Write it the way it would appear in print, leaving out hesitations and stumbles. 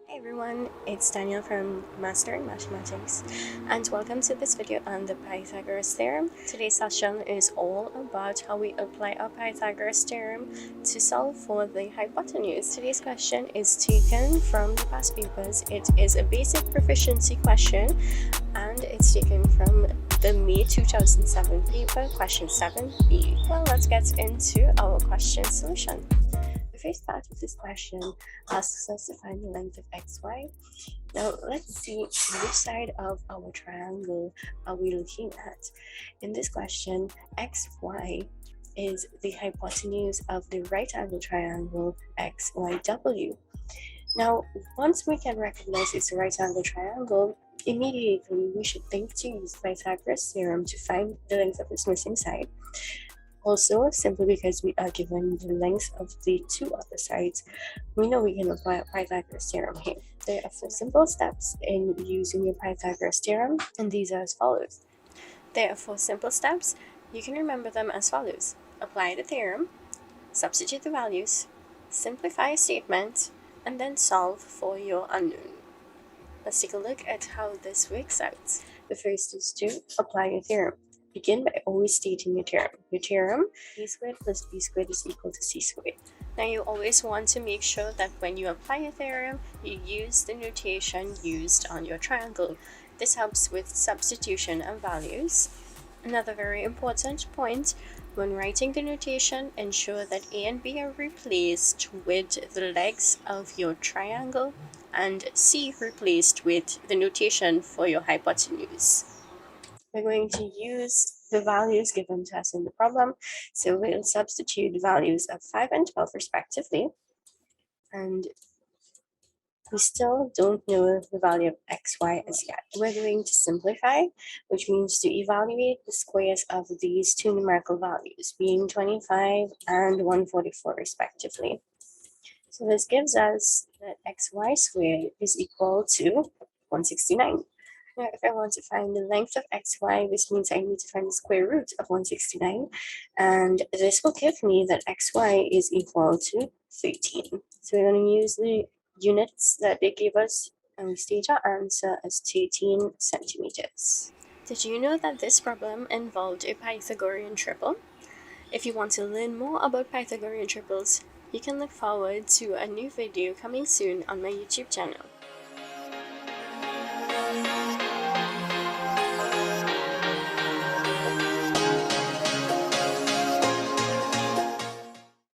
Hi everyone, it's Daniel from Master in Mathematics and welcome to this video on the Pythagoras theorem. Today's session is all about how we apply our Pythagoras theorem to solve for the hypotenuse. Today's question is taken from the past papers. It is a basic proficiency question and it's taken from the May 2007 paper, question 7b. Well, let's get into our question solution. The first part of this question asks us to find the length of xy. Now let's see which side of our triangle are we looking at. In this question, xy is the hypotenuse of the right angle triangle xyw. Now, once we can recognize it's a right angle triangle, immediately we should think to use Pythagoras theorem to find the length of its missing side. Also, simply because we are given the length of the two other sides, we know we can apply Pythagoras theorem here. There are 4 simple steps in using your Pythagoras theorem, and these are as follows. There are 4 simple steps. You can remember them as follows. Apply the theorem, substitute the values, simplify a statement, and then solve for your unknown. Let's take a look at how this works out. The first is to apply your theorem. Begin by always stating your theorem. Your theorem, a squared plus b squared is equal to c squared. Now you always want to make sure that when you apply your theorem, you use the notation used on your triangle. This helps with substitution and values. Another very important point, when writing the notation, ensure that a and b are replaced with the legs of your triangle and c replaced with the notation for your hypotenuse. We're going to use the values given to us in the problem. So we'll substitute values of 5 and 12 respectively. And we still don't know the value of xy as yet. We're going to simplify, which means to evaluate the squares of these two numerical values, being 25 and 144 respectively. So this gives us that xy squared is equal to 169. Now, if I want to find the length of xy, this means I need to find the square root of 169. And this will give me that xy is equal to 13. So we're going to use the units that they gave us, and we state our answer as 13 centimeters. Did you know that this problem involved a Pythagorean triple? If you want to learn more about Pythagorean triples, you can look forward to a new video coming soon on my YouTube channel.